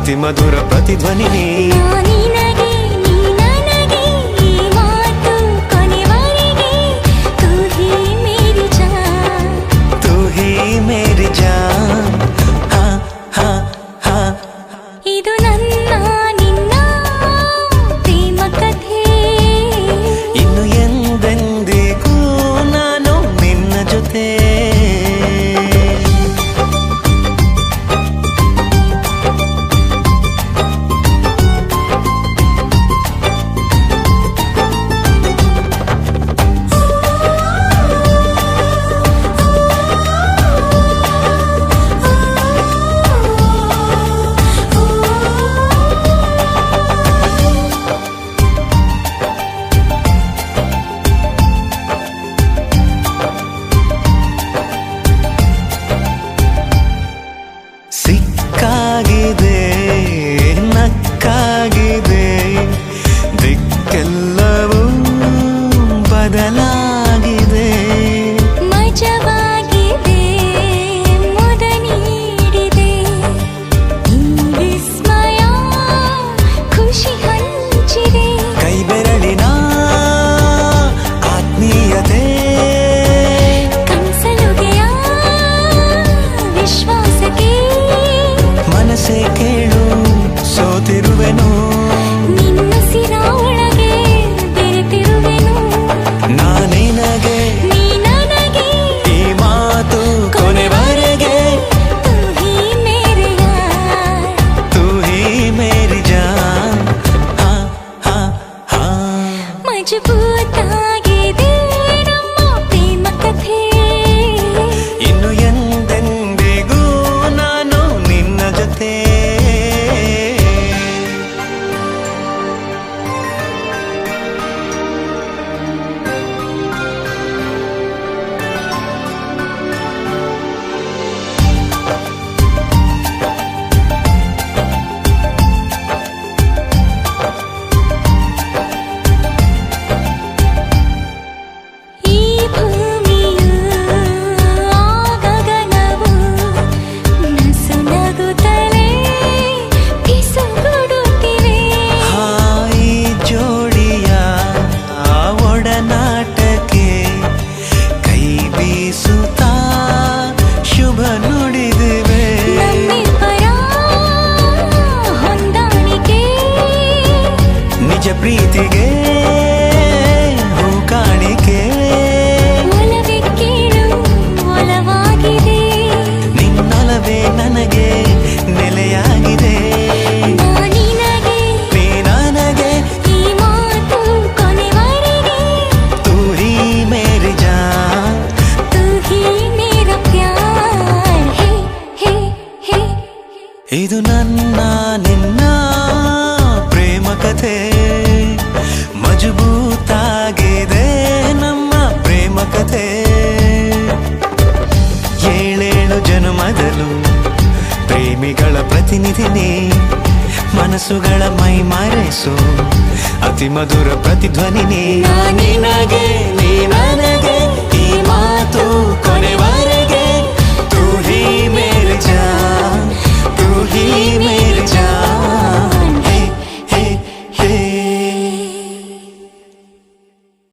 ಅತಿ ಮಧುರ ಪ್ರತಿಧ್ವನಿನೇ. ಸಿಕ್ಕಾಗಿದೆ ನಕ್ಕಾಗಿದೆ ದಿಕ್ಕೆಲ್ಲವೂ ಬದಲಾಗಿದೆ. ಮಜವಾಗಿದೆ ಮುದ ನೀಡಿದೆ ಈ ವಿಸ್ಮಯ ಖುಷಿ ಹಂಚಿದೆ. ಕೈ ಬೆರಳಿನ ಆತ್ಮೀಯತೆ ಕನಸಲುಗೆಯ ವಿಶ್ವಾಸಕ್ಕೆ ಮನಸ್ಸೇ ಕೇಳು ಸೋತಿರುವೆನು. ನಿನ್ನ ಸಿರ ಒಳಗೆ ಬೆರೆತಿರುವೆನು. ನಾನಿನಗೆ ನೀ ನನಗೆ ಈ ಮಾತು ಕೊನೆವರೆಗೆ. ತೂ ಹೀ ಮೇರೆ ಯಾರ್, ತೂ ಹೀ ಮೇರಿ ಜಾನ್. ಹಾ ಹಾ ಹಾ ಮಜಬೂತಾಗಿದೆ ನಮ್ಮ ಪ್ರೇಮ ಕಥೆ. ಇನ್ನು ಎಂದೆಂದಿಗೂ ನಾನು ನಿನ್ನ ಜೊತೆ. ಈ ಭೂಮಿಯು ಆ ಗಗನವು ನಸು ನಗುತ್ತಲೇ ಪಿಸುಗುಡುತ್ತಿವೆ. ಹಾಯಿ ಜೋಡಿಯ ಆ ಒಡನಾಟಕ್ಕೆ ಕೈ ಬೀಸುತ್ತಾ ಶುಭ ನುಡಿದಿವೆ. ನಮ್ಮಿಬ್ಬರ ಹೊಂದಾಣಿಕೆ ನಿಜ ಪ್ರೀತಿಗೆ ಹೂ ಕಾಣಿಕೆ. ಒಲವೇ ಕೇಳು ಒಲವಾಗಿದೆ. ನಿನ್ನೊಲವೇ ನನಗೆ ನೆಲೆಯಾಗಿದೆ. ನಾನಿನಗೆ ನೀ ನನಗೆ ಈ ಮಾತು ಕೊನೆವರೆಗೆ. ತೂ ಹೀ ಮೇರಿ ಜಾನ್. तू ही मेरा प्यार है है है. ಇದು ನನ್ನ ನಿನ್ನ ಪ್ರೇಮ ಕಥೆ. ಮಜಬೂತಾಗಿದೆ ನಮ್ಮ ಪ್ರೇಮ ಕಥೆ. ಏಳೇಳು ಜನ್ಮದಲ್ಲೂ ಪ್ರೇಮಿಗಳ ಪ್ರತಿನಿಧಿನೇ. ಮನಸ್ಸುಗಳ ಮೈ ಮರೆಸು ಅತಿ ಮಧುರ ಪ್ರತಿಧ್ವನಿನೇ. ನಾನಿನಗೆ ನೀ ನನಗೆ ಈ ಮಾತು